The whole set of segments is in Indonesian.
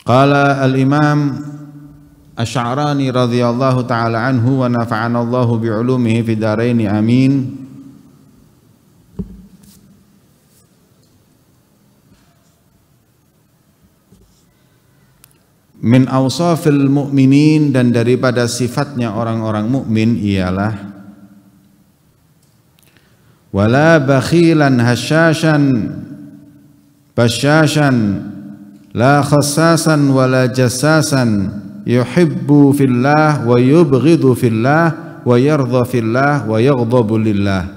Qala al-Imam Asy'arani radhiyallahu ta'ala anhu wa nafa'ana Allahu bi'ulumihi fid dharain amin. Min awsafil mu'minin, dan daripada sifatnya orang-orang mukmin ialah wala bakhilan hasyashan basyashan la khassasan wala jassasan yuhibbu fillah wa yubghidu fillah wa yardha fillah wa yaghdabu lillah.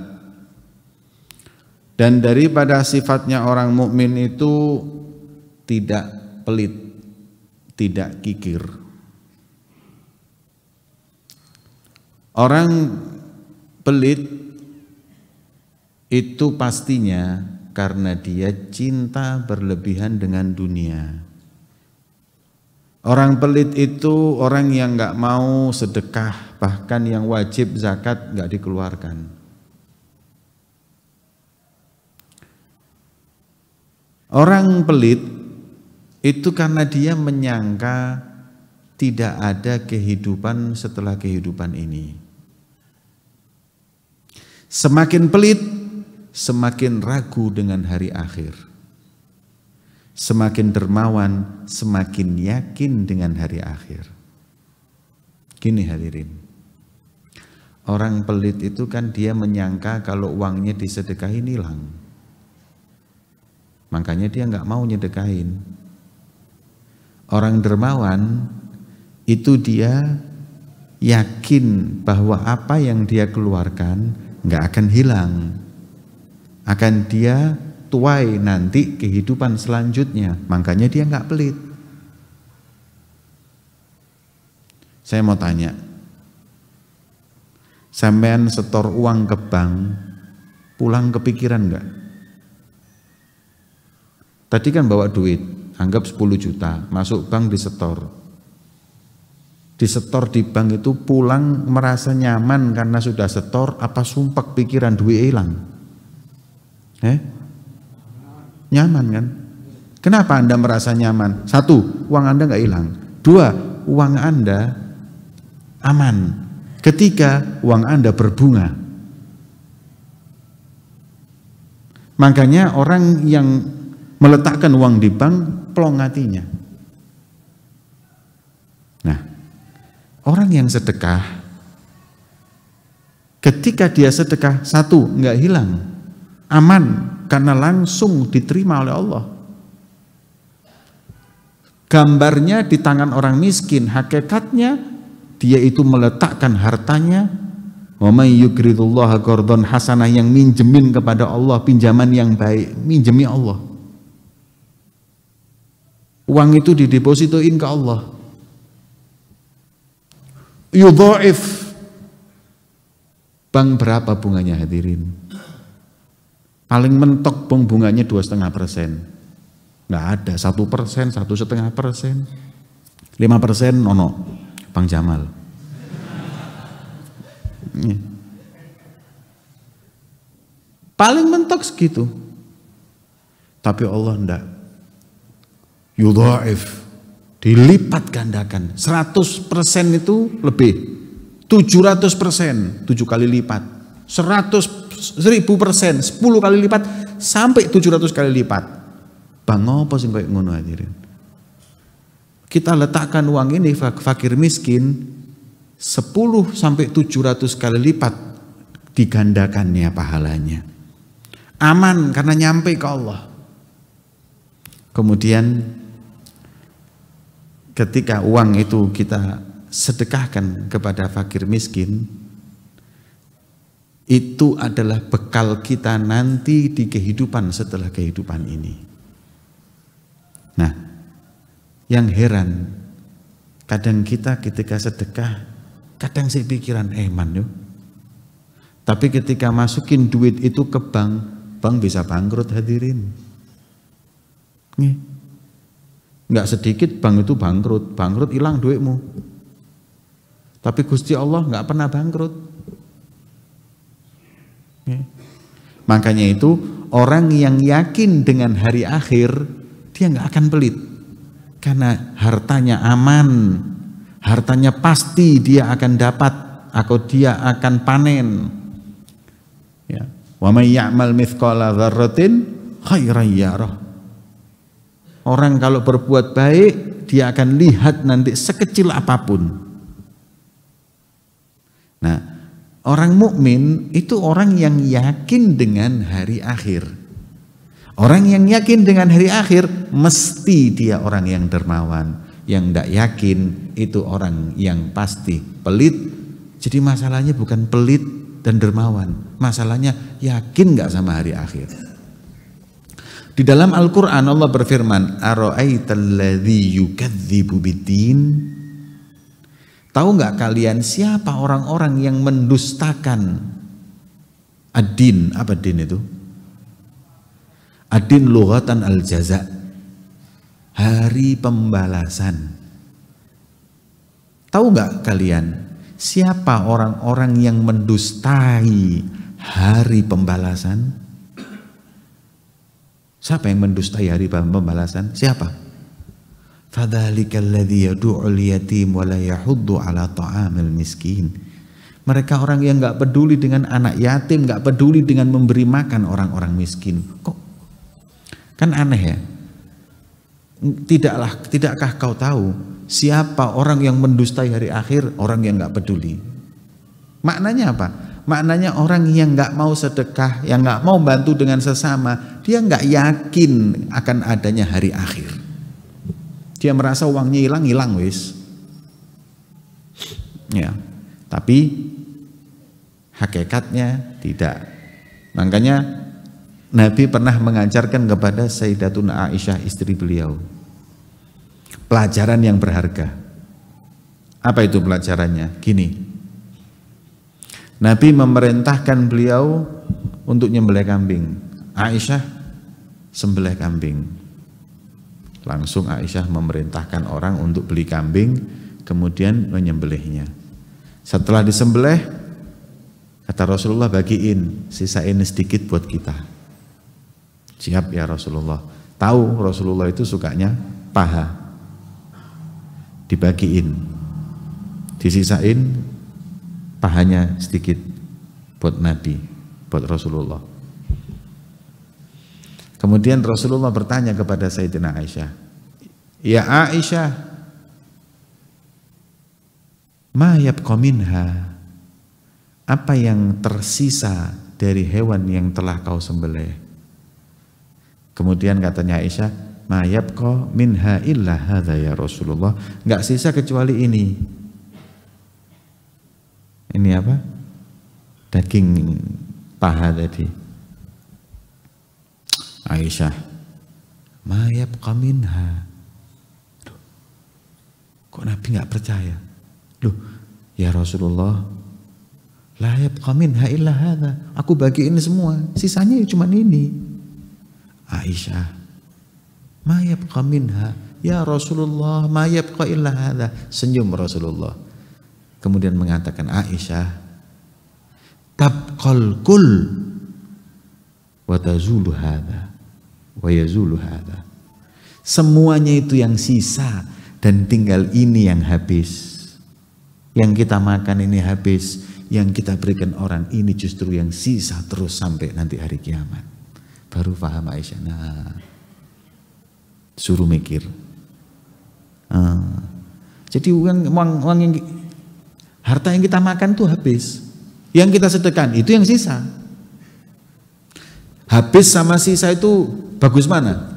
Dan daripada sifatnya orang mukmin itu tidak pelit, tidak kikir. Orang pelit itu pastinya karena dia cinta berlebihan dengan dunia. Orang pelit itu orang yang nggak mau sedekah, bahkan yang wajib zakat nggak dikeluarkan. Orang pelit itu karena dia menyangka tidak ada kehidupan setelah kehidupan ini. Semakin pelit, semakin ragu dengan hari akhir. Semakin dermawan, semakin yakin dengan hari akhir. Gini hadirin, orang pelit itu kan dia menyangka kalau uangnya disedekahin hilang. Makanya dia nggak mau nyedekahin. Orang dermawan itu dia yakin bahwa apa yang dia keluarkan nggak akan hilang, akan dia tuai nanti kehidupan selanjutnya. Makanya dia nggak pelit. Saya mau tanya, sampean setor uang ke bank, pulang kepikiran nggak? Tadi kan bawa duit, anggap 10 juta, masuk bank disetor. Disetor di bank itu pulang merasa nyaman karena sudah setor, apa sumpek pikiran duit hilang? Nyaman kan? Kenapa Anda merasa nyaman? 1, uang Anda nggak hilang. 2, uang Anda aman. Ketiga, uang Anda berbunga. Makanya orang yang meletakkan uang di bank plong hatinya. Nah, orang yang sedekah, ketika dia sedekah, 1, nggak hilang, aman karena langsung diterima oleh Allah. Gambarnya di tangan orang miskin, hakikatnya dia itu meletakkan hartanya. Wa may yuqridullaha qardan hasanah, yang minjemin kepada Allah pinjaman yang baik, minjemi Allah. Uang itu didepositoin ke Allah. Yudha'if. Bank berapa bunganya hadirin? Paling mentok bunganya 2,5%. Nggak ada, 1%, 1,5%. 5% nono, Bang Jamal. Paling mentok segitu. Tapi Allah enggak. Yudha'if, dilipat gandakan. 100% itu lebih. 700%, 7 kali lipat. 1000%, 10 kali lipat, sampai 700 kali lipat. Bang ngopo sing koyo ngono hadirin? Kita letakkan uang ini fakir miskin 10 sampai 700 kali lipat digandakannya pahalanya. Aman karena nyampe ke Allah. Kemudian ketika uang itu kita sedekahkan kepada fakir miskin, itu adalah bekal kita nanti di kehidupan setelah kehidupan ini. Nah, yang heran, kadang kita ketika sedekah, kadang sih pikiran eman yuk. Tapi ketika masukin duit itu ke bank, bank bisa bangkrut hadirin. Nih. Nggak sedikit bank itu bangkrut hilang duitmu. Tapi Gusti Allah nggak pernah bangkrut. Makanya itu orang yang yakin dengan hari akhir, dia nggak akan pelit. karena hartanya aman, hartanya pasti dia akan dapat atau dia akan panen. Ya. Wa may ya'mal mithqala dzarratin khairan yarah. Orang kalau berbuat baik, dia akan lihat nanti sekecil apapun. Nah, orang mukmin itu orang yang yakin dengan hari akhir. Orang yang yakin dengan hari akhir mesti dia orang yang dermawan. Yang tidak yakin itu orang yang pasti pelit. Jadi masalahnya bukan pelit dan dermawan, masalahnya yakin nggak sama hari akhir. Di dalam Al-Quran Allah berfirman, Ara'aitalladzi yukadzibu biddin. Tahu nggak kalian siapa orang-orang yang mendustakan ad-din? Apa din itu? Ad-din lughatan al-jaza, hari pembalasan. Tahu nggak kalian siapa orang-orang yang mendustai hari pembalasan? Siapa yang mendustai hari pembalasan? Siapa? Fadzalikal ladzi yad'ul yatim wa la yahuddu 'ala ta'amil miskin. Mereka orang yang enggak peduli dengan anak yatim, enggak peduli dengan memberi makan orang-orang miskin. Kok kan aneh ya? Tidakkah kau tahu siapa orang yang mendustai hari akhir? Orang yang enggak peduli. Maknanya apa? Maknanya orang yang nggak mau sedekah, yang nggak mau bantu dengan sesama, dia nggak yakin akan adanya hari akhir. Dia merasa uangnya hilang wis. Ya, tapi hakikatnya tidak. Makanya Nabi pernah mengajarkan kepada Sayyidatuna Aisyah istri beliau pelajaran yang berharga. Apa itu pelajarannya? Gini. Nabi memerintahkan beliau untuk nyembelih kambing. Aisyah sembelih kambing. Langsung Aisyah memerintahkan orang untuk beli kambing, kemudian menyembelihnya. Setelah disembelih, kata Rasulullah, bagiin, sisain sedikit buat kita. Siap ya Rasulullah. Tahu Rasulullah itu sukanya paha. Dibagiin, disisain pahanya sedikit buat Nabi, buat Rasulullah. Kemudian Rasulullah bertanya kepada Sayyidina Aisyah, ya Aisyah, ma yabqa minha, apa yang tersisa dari hewan yang telah kau sembelih? Kemudian katanya Aisyah, ma yabqa minha illa hadza ya Rasulullah, enggak sisa kecuali ini. Ini apa? Daging paha tadi. Aisyah, ma yabqa minha. Kok Nabi nggak percaya? Loh, ya Rasulullah, la yabqa minha illa hadza. Aku bagiin semua, sisanya cuma ini. Aisyah, ma yabqa minha. Ya Rasulullah, ma yabqa illa hadza. Senyum Rasulullah. Kemudian mengatakan, Aisyah, tabqal kul wa tazulu hadza wa yazulu hadza. Semuanya itu yang sisa dan tinggal ini yang habis. Yang kita makan ini habis, yang kita berikan orang ini justru yang sisa terus sampai nanti hari kiamat. Baru paham Aisyah. Nah, suruh mikir. Jadi uang yang harta yang kita makan tuh habis. Yang kita sedekahkan itu yang sisa. Habis sama sisa itu bagus mana?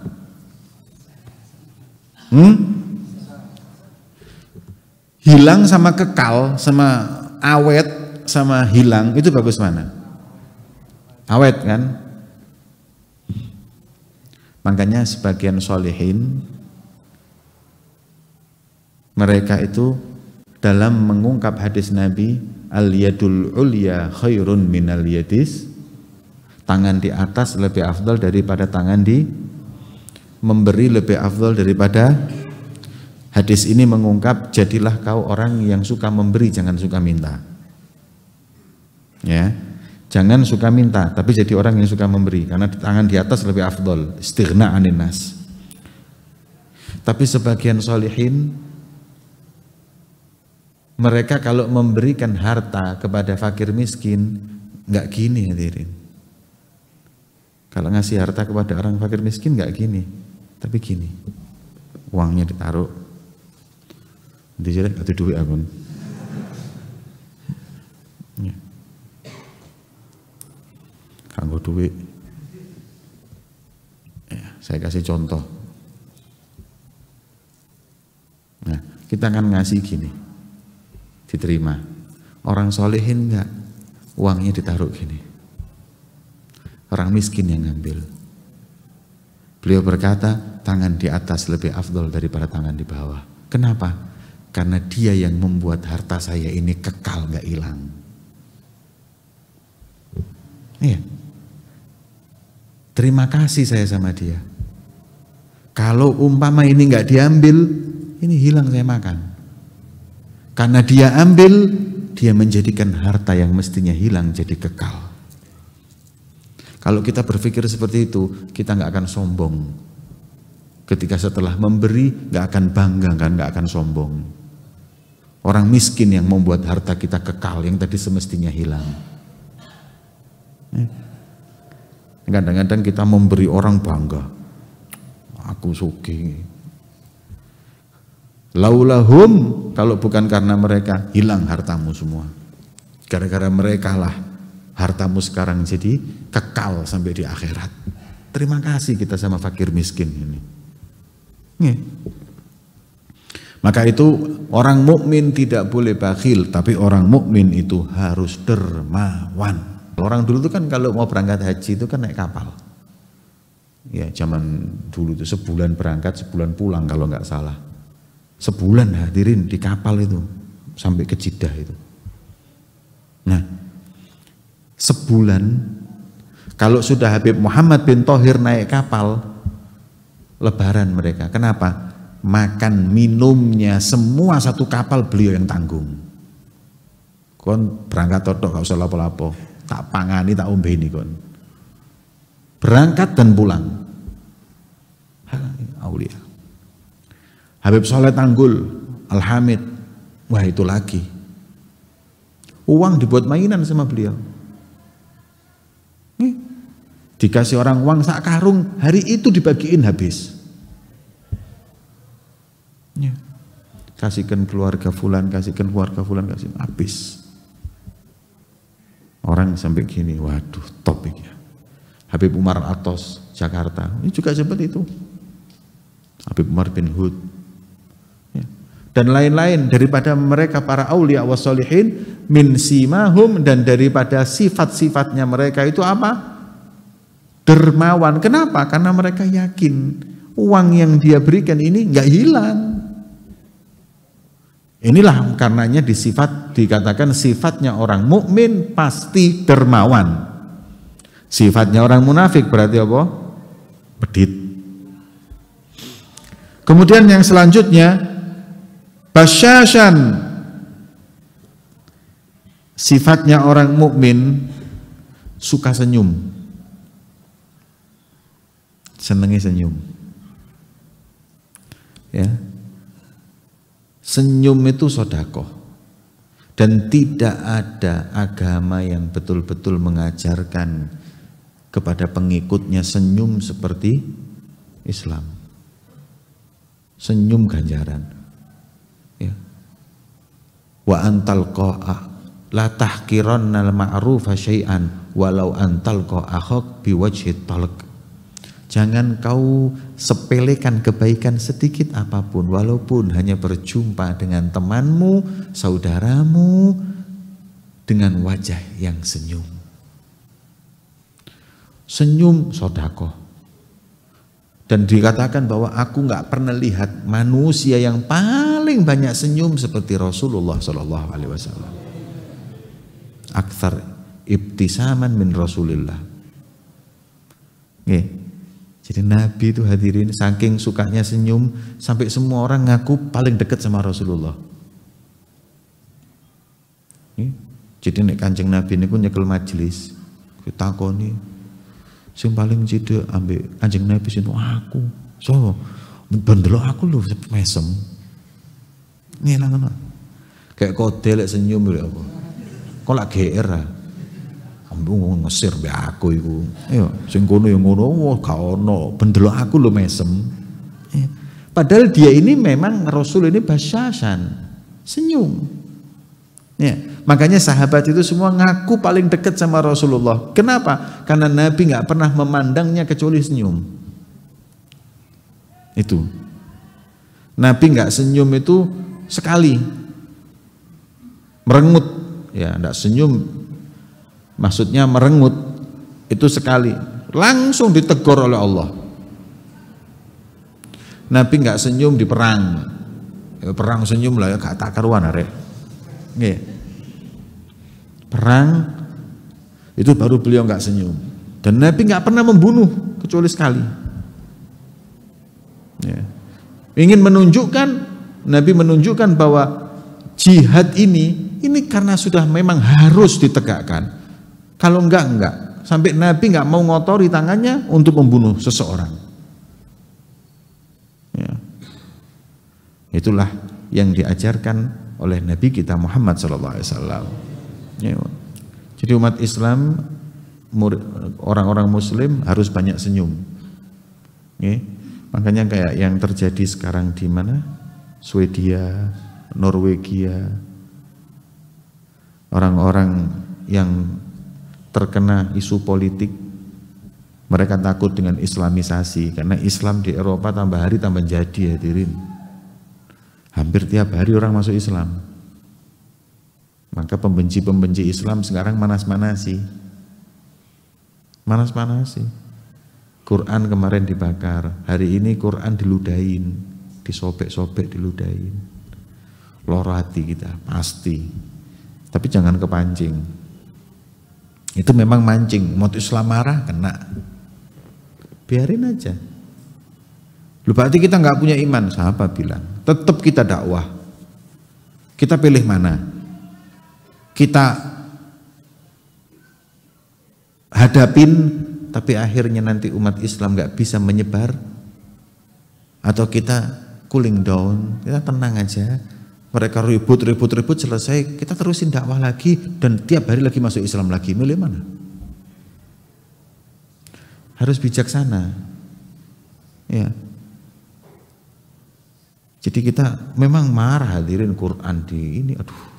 Hilang sama kekal, sama awet, sama hilang, itu bagus mana? Awet kan? Makanya sebagian sholihin mereka itu dalam mengungkap hadis Nabi, al-yadul ulya khairun minal yadis, tangan di atas lebih afdal daripada tangan di, memberi lebih afdal daripada. Hadis ini mengungkap, jadilah kau orang yang suka memberi, jangan suka minta. Ya, jangan suka minta, tapi jadi orang yang suka memberi, karena tangan di atas lebih afdal, istighna anin nas. Tapi sebagian solihin, mereka kalau memberikan harta kepada fakir miskin, nggak gini hadirin. Kalau ngasih harta kepada orang fakir miskin nggak gini, tapi gini, uangnya ditaruh, dijelek atau duit akun. Ya. Kanggo duit. Ya, saya kasih contoh. Nah, kita akan ngasih gini, diterima. Orang solehin enggak, uangnya ditaruh gini. Orang miskin yang ngambil. Beliau berkata, tangan di atas lebih afdol daripada tangan di bawah. Kenapa? Karena dia yang membuat harta saya ini kekal, enggak hilang. Iya. Terima kasih saya sama dia. Kalau umpama ini enggak diambil, ini hilang saya makan. Karena dia ambil, dia menjadikan harta yang mestinya hilang jadi kekal. Kalau kita berpikir seperti itu, kita nggak akan sombong. Ketika setelah memberi, nggak akan bangga, kan nggak akan sombong. Orang miskin yang membuat harta kita kekal, yang tadi semestinya hilang. Kadang-kadang kita memberi orang bangga. Aku sugih. Laulahum, kalau bukan karena mereka, hilang hartamu semua. Gara-gara mereka lah hartamu sekarang jadi kekal sampai di akhirat. Terima kasih kita sama fakir miskin ini. Maka itu orang mukmin tidak boleh bakhil, tapi orang mukmin itu harus dermawan. Orang dulu itu kan kalau mau berangkat haji itu kan naik kapal. Ya zaman dulu itu sebulan berangkat, sebulan pulang kalau nggak salah. Sebulan hadirin di kapal itu sampai ke Jeddah itu. Nah, sebulan kalau sudah Habib Muhammad bin Thohir naik kapal, lebaran mereka. Kenapa? Makan minumnya semua satu kapal beliau yang tanggung. Kon berangkat totok gak usah lapo-lapo, tak pangani tak ombeni kon. Berangkat dan pulang. Aulia. Habib Soleh Tanggul, Al-Hamid, wah itu lagi. Uang dibuat mainan sama beliau. Dikasih orang uang sak karung, hari itu dibagiin habis. Kasihkan keluarga fulan, kasihkan keluarga fulan, kasihkan habis. Orang sampai gini, waduh topik ya. Habib Umar Atos, Jakarta, ini juga seperti itu. Habib Umar bin Hud. Dan lain-lain daripada mereka para aulia wassolihin min simahum, dan daripada sifat-sifatnya mereka itu apa? Dermawan. Kenapa? Karena mereka yakin uang yang dia berikan ini nggak hilang. Inilah karenanya dikatakan sifatnya orang mukmin pasti dermawan. Sifatnya orang munafik berarti apa? Pedit. Kemudian yang selanjutnya basyashan, sifatnya orang mukmin suka senyum, senengnya senyum, ya. Senyum itu sedekah, dan tidak ada agama yang betul-betul mengajarkan kepada pengikutnya senyum seperti Islam. Senyum ganjaran. Ya. Wa antal qa'a la tahqirannal ma'rufa syai'an walau antal qa'akhak biwajhit talq. Jangan kau sepelekan kebaikan sedikit apapun, walaupun hanya berjumpa dengan temanmu, saudaramu dengan wajah yang senyum. Senyum sedekah. Dan dikatakan bahwa aku nggak pernah lihat manusia yang paling banyak senyum seperti Rasulullah Shallallahu Alaihi Wasallam. Aktsar ibtisaman min Rasulillah. Jadi Nabi itu hadirin saking sukanya senyum sampai semua orang ngaku paling dekat sama Rasulullah. Jadi nek Kanjeng Nabi niku nyekel majelis, ditakoni sing paling cedek ambek Kanjeng Nabi sinten? Aku. So, Bendelok aku lho mesem. Ngilang ngono. Kayak kode lek senyum lho apa. Kok lak GR ah. Ambung ngesir mbek aku iku. Iya, sing kono ya ngono, gak ono. Bendelok aku lho mesem. Padahal dia ini memang Rasul ini basyasan, senyum. Ya, makanya sahabat itu semua ngaku paling dekat sama Rasulullah. Kenapa? Karena Nabi nggak pernah memandangnya kecuali senyum. Itu. Nabi nggak senyum itu sekali. Merengut, ya nggak senyum. Maksudnya merengut itu sekali. Langsung ditegur oleh Allah. Nabi nggak senyum di perang, perang senyum lah ya gak tak karuan arek. Nggih. Perang itu baru beliau nggak senyum. Dan Nabi nggak pernah membunuh kecuali sekali. Ya. Ingin menunjukkan, Nabi menunjukkan bahwa jihad ini karena sudah memang harus ditegakkan. Kalau enggak. Sampai Nabi nggak mau ngotori tangannya untuk membunuh seseorang. Ya. Itulah yang diajarkan oleh Nabi kita Muhammad SAW. Ya. Jadi umat Islam, orang-orang Muslim harus banyak senyum. Ya. Makanya kayak yang terjadi sekarang di mana? Swedia, Norwegia, orang-orang yang terkena isu politik. Mereka takut dengan islamisasi karena Islam di Eropa tambah hari tambah jadi, hadirin. Hampir tiap hari orang masuk Islam. Maka pembenci-pembenci Islam sekarang manas-manasi. Manas-manasi. Quran kemarin dibakar, hari ini Quran diludahin, disobek-sobek diludahin. Loro hati kita, pasti. Tapi jangan kepancing. Itu memang mancing, mau Islam marah kena. Biarin aja. Lu berarti kita nggak punya iman, siapa bilang? Tetap kita dakwah. Kita pilih mana? Kita hadapin, tapi akhirnya nanti umat Islam nggak bisa menyebar, atau kita cooling down, kita tenang aja. Mereka ribut selesai, kita terusin dakwah lagi dan tiap hari lagi masuk Islam lagi. Milih mana? Harus bijaksana. Ya. Jadi kita memang marah hadirin Quran di ini, aduh.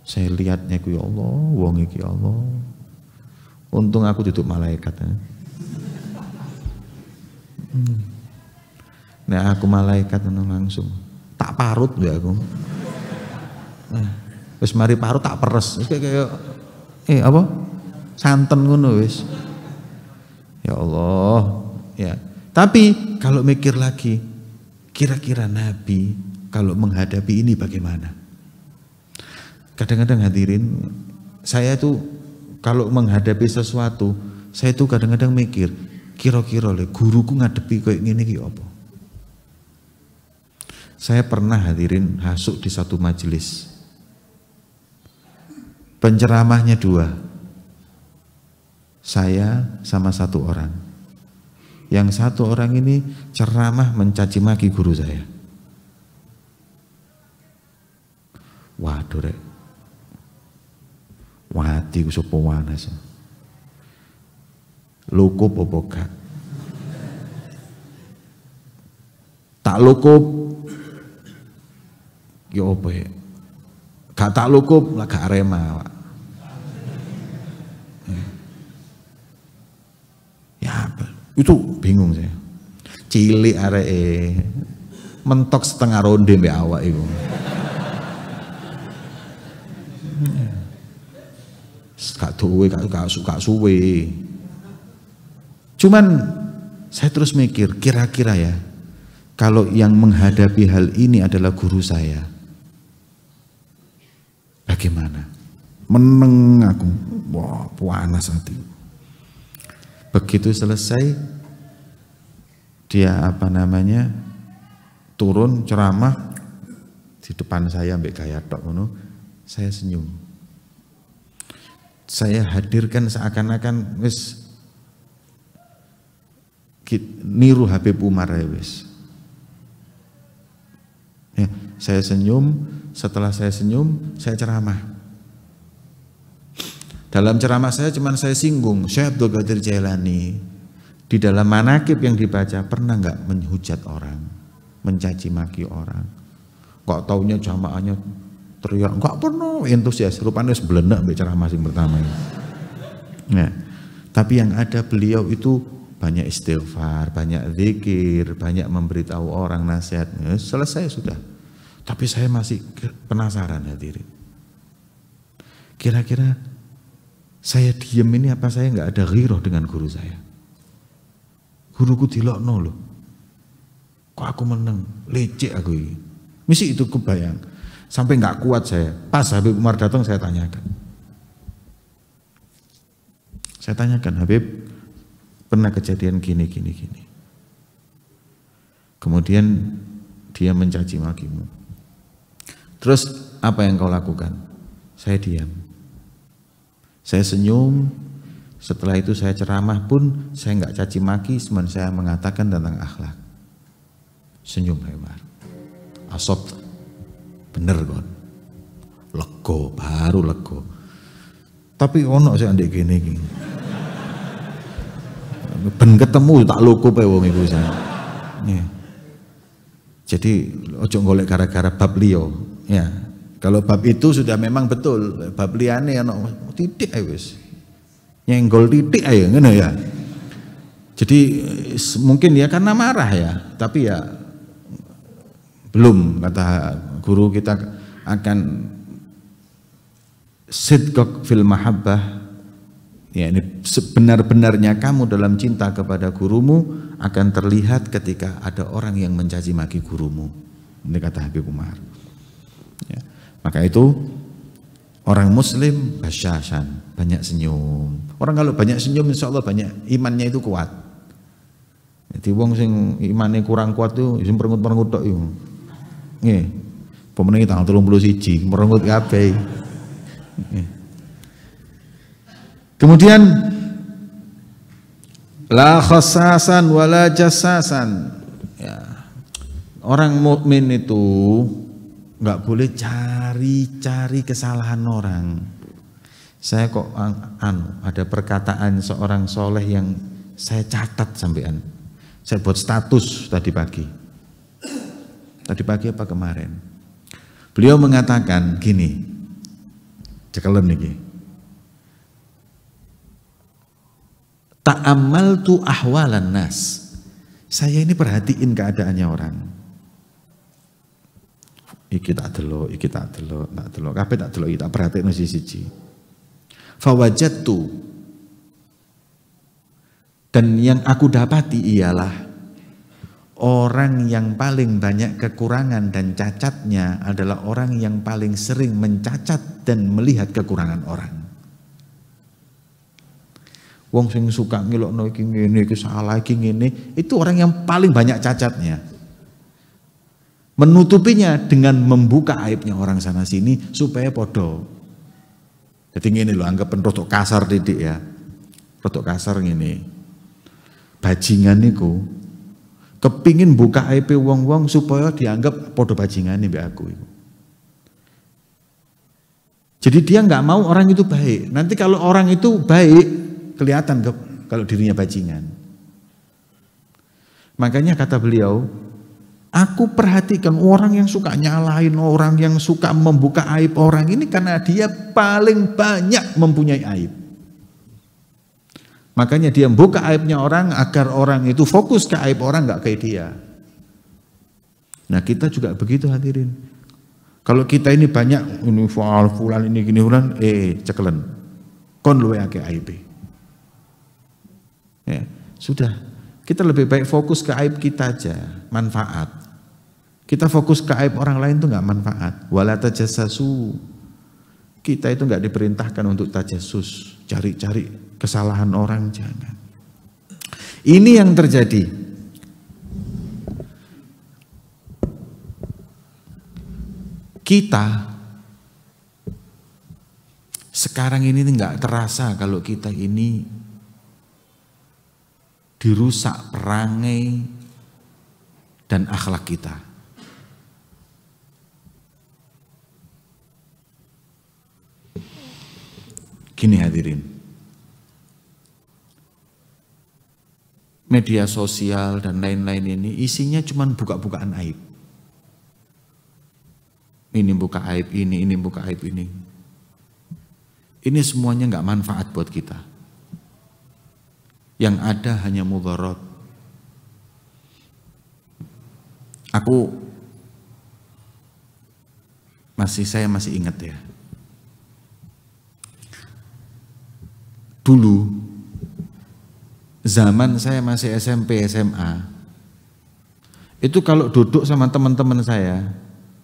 Saya lihatnya ku ya Allah, wong iki ya Allah. Untung aku duduk malaikat. Nah, aku malaikat langsung tak parut ya aku. Wis mari parut tak peres. Wis kayak apa? Santen ngono wis. Ya Allah, ya. Tapi kalau mikir lagi, kira-kira Nabi kalau menghadapi ini bagaimana? Kadang-kadang hadirin, saya tuh kalau menghadapi sesuatu, saya tuh kadang-kadang mikir, kira-kira guruku ngadepi kayak gini ki apa? Saya pernah hadirin hasuk di satu majelis. Penceramahnya dua. Saya sama satu orang. Yang satu orang ini ceramah mencaci maki guru saya. Waduh rek. Wati ku sapa wanas. Lukup apa gak? Tak lukup. Ya apa ya? Gak tak lukup lah gak Arema. Ya apa? Itu bingung saya. Cilik areke mentok setengah ronde mbek awak iku. Gak duwe, gak suwe. Cuman saya terus mikir, kira-kira ya, kalau yang menghadapi hal ini adalah guru saya, bagaimana? Meneng aku, wah panas hati. Begitu selesai, dia turun ceramah di depan saya ambek gaya tok ngono, saya senyum. Saya hadirkan seakan-akan wis niru Habib Umar ya wis. Saya senyum, setelah saya senyum, saya ceramah. Dalam ceramah saya cuman saya singgung, Syekh Abdul Qadir Jailani di dalam manaqib yang dibaca pernah nggak menghujat orang, mencaci maki orang. Kok taunya jamaahnya teriak, nggak pernah, entusias, rupanya sebelenak ceramah yang pertama ini. Nah, tapi yang ada beliau itu banyak istighfar, banyak zikir, banyak memberitahu orang nasihat. Selesai sudah. Tapi saya masih penasaran hadirin. Kira-kira saya diem ini apa saya nggak ada ghirah dengan guru saya? Guruku dilokno loh. Kok aku menang? Lecek aku ini. Mesti itu kebayang. Sampai nggak kuat saya. Pas Habib Umar datang saya tanyakan. Saya tanyakan, Habib, pernah kejadian gini. Kemudian dia mencaci makimu. Terus apa yang kau lakukan? Saya diam. Saya senyum. Setelah itu saya ceramah pun saya nggak caci maki, cuma saya mengatakan tentang akhlak. Senyum Umar. Asob, bener kon. Lego, baru lego. Tapi ono saya ndek gini. Ben ketemu tak loko pe wong iku saya. Jadi ojo golek gara-gara bab liya. Ya. Kalau bab itu sudah memang betul, bab liyane ono titik ae wis. Nyenggol titik ae ngono ya. Jadi mungkin ya karena marah ya, tapi ya belum, kata guru kita akan sidqaq fil mahabbah. Ya, ini sebenar-benarnya kamu dalam cinta kepada gurumu akan terlihat ketika ada orang yang mencaci maki gurumu. Ini kata Habib Umar. Ya. Maka itu orang muslim basyashan, banyak senyum. Orang kalau banyak senyum insya Allah banyak imannya itu kuat. Jadi wong sing imannya kurang kuat tuh isim perengut-perengut tok yo. Nggih. Pemenang tanggal 31 merengut kabeh. Kemudian la khasasan wala jassasan. Ya. Orang mukmin itu nggak boleh cari-cari kesalahan orang. Saya kok ada perkataan seorang soleh yang saya catat sampean. Saya buat status tadi pagi. Tadi pagi apa kemarin? Beliau mengatakan gini. Cekelen niki. Ta'ammaltu ahwalan nas. Saya ini perhatiin keadaannya orang. Iki tak delok, kabeh tak delok, tak perhatikno siji-siji. Fawajadtu, dan yang aku dapati ialah orang yang paling banyak kekurangan dan cacatnya adalah orang yang paling sering mencacat dan melihat kekurangan orang. Wong sing suka ngelokno iki ngene, iki salah, iki ngene, itu orang yang paling banyak cacatnya. Menutupinya dengan membuka aibnya orang sana sini supaya podo. Jadi ngene lho, anggap rodok kasar didik ya. Rodok kasar ngene. Bajingan niku kepingin buka aib wong-wong supaya dianggap podo bajingane mbek aku iku. Jadi dia nggak mau orang itu baik. Nanti kalau orang itu baik kelihatan kalau dirinya bajingan. Makanya kata beliau, aku perhatikan orang yang suka nyalahin orang, yang suka membuka aib orang ini karena dia paling banyak mempunyai aib. Makanya dia membuka aibnya orang agar orang itu fokus ke aib orang, nggak ke dia. Nah kita juga begitu hadirin. Kalau kita ini banyak ini fulan ini gini fulan, cekelen, kon luwe akeh aib. Ya, sudah, kita lebih baik fokus ke aib kita aja, manfaat. Kita fokus ke aib orang lain itu nggak manfaat. Wala tajassasu. Kita itu nggak diperintahkan untuk tajassus, cari-cari kesalahan orang, jangan. Ini yang terjadi. Kita sekarang ini nggak terasa kalau kita ini dirusak perangai dan akhlak kita. Gini hadirin, media sosial dan lain-lain ini isinya cuma buka-bukaan aib. Ini buka aib ini buka aib ini. Ini semuanya nggak manfaat buat kita. Yang ada hanya mudarat. Saya masih ingat ya. Dulu zaman saya masih SMP SMA, itu kalau duduk sama teman-teman saya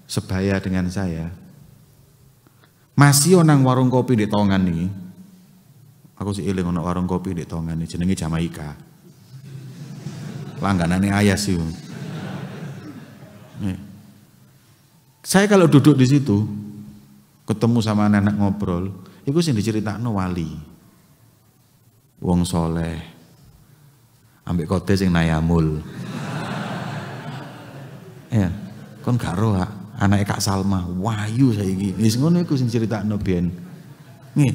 sebaya dengan saya, masih onang warung kopi di Tongan nih. Aku sih eling ono warung kopi di Tongan nih jenenge Jamaika. Langganane ayas sih. Saya kalau duduk di situ ketemu sama anak-anak ngobrol, itu sing diceritakno wali. Wong soleh, ambek kote sing nayamul. Ya, kon gak roh anake Kak Salma, wayu saiki. Wis ngono iku sing critakno biyen. Nih,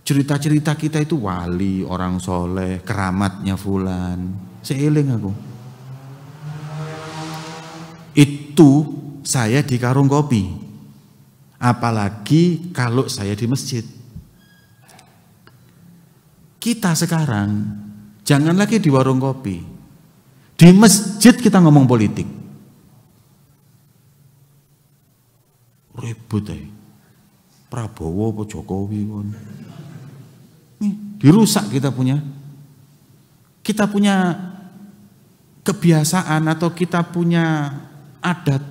cerita-cerita kita itu wali, orang soleh, keramatnya fulan. Seeling aku. Itu saya di karung kopi. Apalagi kalau saya di masjid. Kita sekarang jangan lagi di warung kopi, di masjid kita ngomong politik. Ribut Prabowo apa Jokowi kon. Dirusak kita punya kebiasaan atau kita punya adat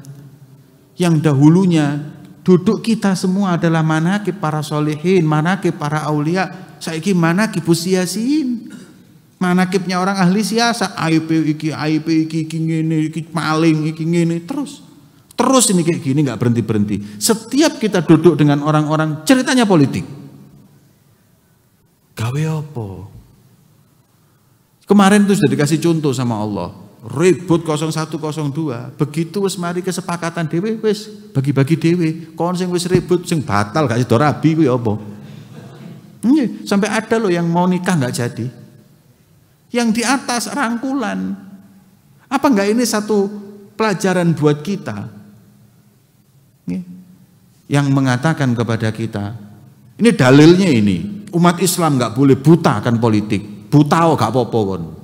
yang dahulunya duduk kita semua adalah manaqib para solehin, manaqib para aulia. Saiki manaqibus siyasin, manaqibnya orang ahli siasa, aib iki ngene, iki maling, iki ngene, terus ini kayak gini nggak berhenti. Setiap kita duduk dengan orang-orang ceritanya politik. Gawe apa? Kemarin tuh sudah dikasih contoh sama Allah. Ribut 0102, begitu wis mari kesepakatan dhewe wis bagi-bagi dhewe. Kon sing wis ribut sing batal gak sida rabi kuwi apa? Sampai ada loh yang mau nikah nggak jadi, yang di atas rangkulan. Apa nggak ini satu pelajaran buat kita, yang mengatakan kepada kita, ini dalilnya ini, umat Islam nggak boleh buta akan politik, buta gak apa-apa kon,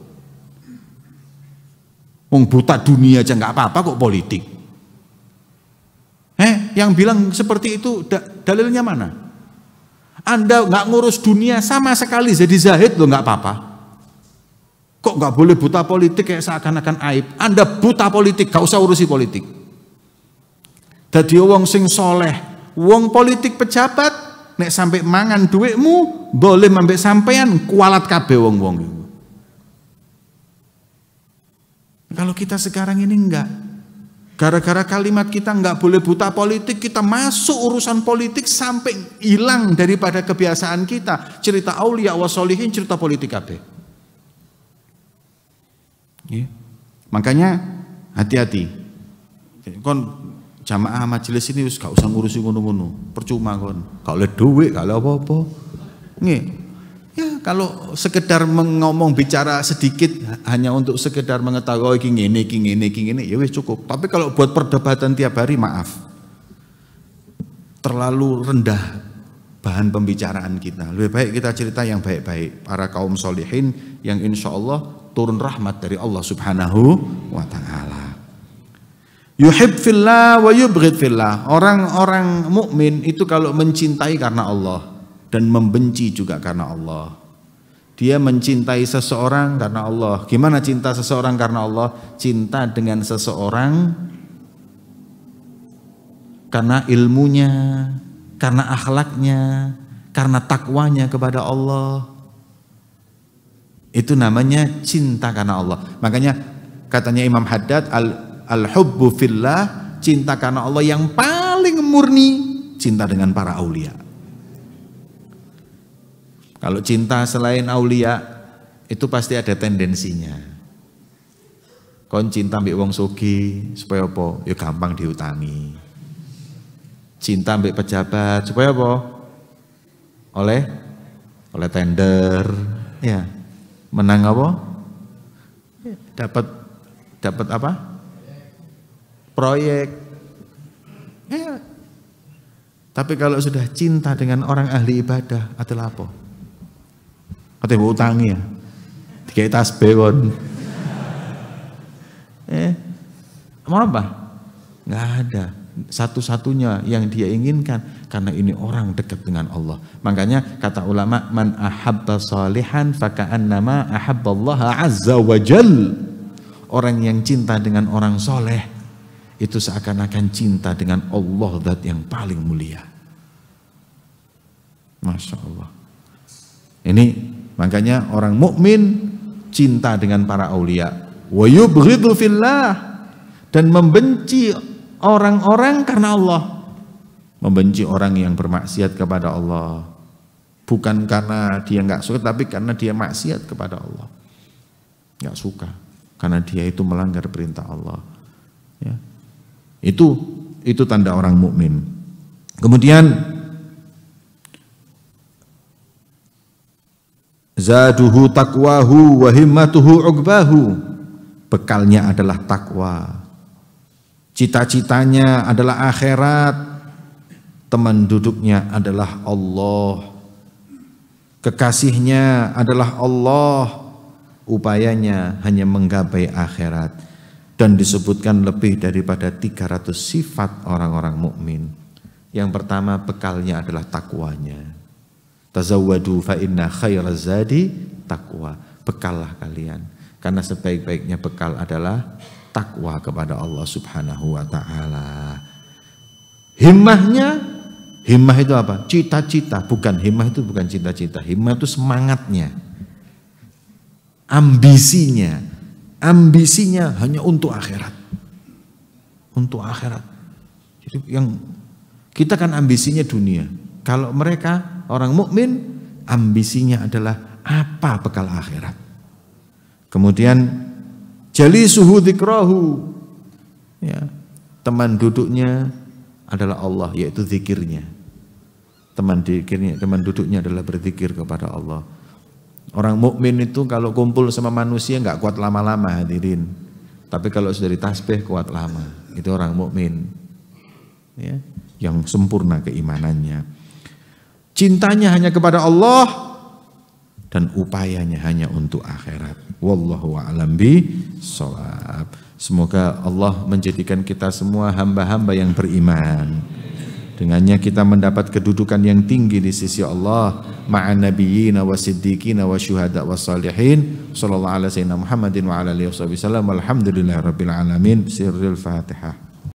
wong buta dunia aja nggak apa-apa kok politik. Yang bilang seperti itu dalilnya mana? Anda nggak ngurus dunia sama sekali jadi zahid loh nggak apa-apa. Kok nggak boleh buta politik kayak seakan-akan aib? Anda buta politik, gak usah urusi politik. Dadi wong sing soleh, wong politik pejabat, nek sampai mangan duitmu, boleh mambek sampean kualat kabeh wong-wong itu. Kalau kita sekarang ini enggak. Gara-gara kalimat kita nggak boleh buta politik, kita masuk urusan politik sampai hilang daripada kebiasaan kita. Cerita aulia wasolihin, cerita politik kabeh. Makanya hati-hati. Kon jamaah majelis ini gak usah ngurusi ngono-ngono. Percuma kon. Gak oleh duit, gak oleh apa-apa. Ya kalau sekedar ngomong bicara sedikit hanya untuk sekedar mengetahui iki ngene, ya wis cukup. Tapi kalau buat perdebatan tiap hari, maaf, terlalu rendah bahan pembicaraan kita. Lebih baik kita cerita yang baik-baik, para kaum solihin yang insya Allah turun rahmat dari Allah Subhanahu wa Ta'ala. Yuhib fillah wa yubghid fillah. Orang-orang mukmin itu kalau mencintai karena Allah dan membenci juga karena Allah. Dia mencintai seseorang karena Allah. Gimana cinta seseorang karena Allah? Cinta dengan seseorang karena ilmunya, karena akhlaknya, karena takwanya kepada Allah. Itu namanya cinta karena Allah. Makanya katanya Imam Haddad, al-hubbu fillah, cinta karena Allah yang paling murni, cinta dengan para aulia. Kalau cinta selain aulia itu pasti ada tendensinya. Kon cinta mbek wong sugih supaya apa? Ya gampang diutangi. Cinta mbek pejabat supaya apa? oleh tender, ya. Menang apa? Dapat apa? Proyek. Ya. Tapi kalau sudah cinta dengan orang ahli ibadah, adalah apa? Ate utangi ya. Dikai tasbih kon. Mau apa? Nggak ada. Satu-satunya yang dia inginkan karena ini orang dekat dengan Allah. Makanya kata ulama, man ahabba salihan faka'annama ahabballaha azza wa jal. Orang yang cinta dengan orang soleh itu seakan-akan cinta dengan Allah zat yang paling mulia. Masya Allah. Ini makanya orang mukmin cinta dengan para aulia. Wa yubghidu fillah, dan membenci orang-orang karena Allah. Membenci orang yang bermaksiat kepada Allah, bukan karena dia nggak suka, tapi karena dia maksiat kepada Allah. Nggak suka karena dia itu melanggar perintah Allah. Ya. Itu tanda orang mukmin. Kemudian zaduhu taqwahu wa himmatuhu uqbahu. Bekalnya adalah takwa. Cita-citanya adalah akhirat. Teman duduknya adalah Allah. Kekasihnya adalah Allah. Upayanya hanya menggapai akhirat. Dan disebutkan lebih daripada 300 sifat orang-orang mukmin. Yang pertama, bekalnya adalah takwanya. Tazawwadu fa inna khairaz zadi taqwa. Bekallah kalian, karena sebaik-baiknya bekal adalah takwa kepada Allah Subhanahu wa taala. Himmahnya, himmah itu apa? Cita-cita, bukan himmah itu bukan cita-cita. Himmah itu semangatnya. Ambisinya hanya untuk akhirat. Untuk akhirat. Jadi yang kita kan ambisinya dunia. Kalau mereka orang mukmin ambisinya adalah apa bekal akhirat. Kemudian jalisuhu dzikrahu. Ya, teman duduknya adalah Allah, yaitu zikirnya. Teman duduknya adalah berzikir kepada Allah. Orang mukmin itu kalau kumpul sama manusia nggak kuat lama-lama, hadirin. Tapi kalau sudah ditasbih kuat lama. Itu orang mukmin. Ya, yang sempurna keimanannya. Cintanya hanya kepada Allah dan upayanya hanya untuk akhirat. Wallahu a'lam bishawab. Semoga Allah menjadikan kita semua hamba-hamba yang beriman. Dengannya kita mendapat kedudukan yang tinggi di sisi Allah, ma'an nabiyyin wa siddiqin wa syuhada wa salihin. Sallallahu alaihi wasallam Muhammadin wa ala alihi wasallam. Walhamdulillahirabbil alamin. Sirrul Fatihah.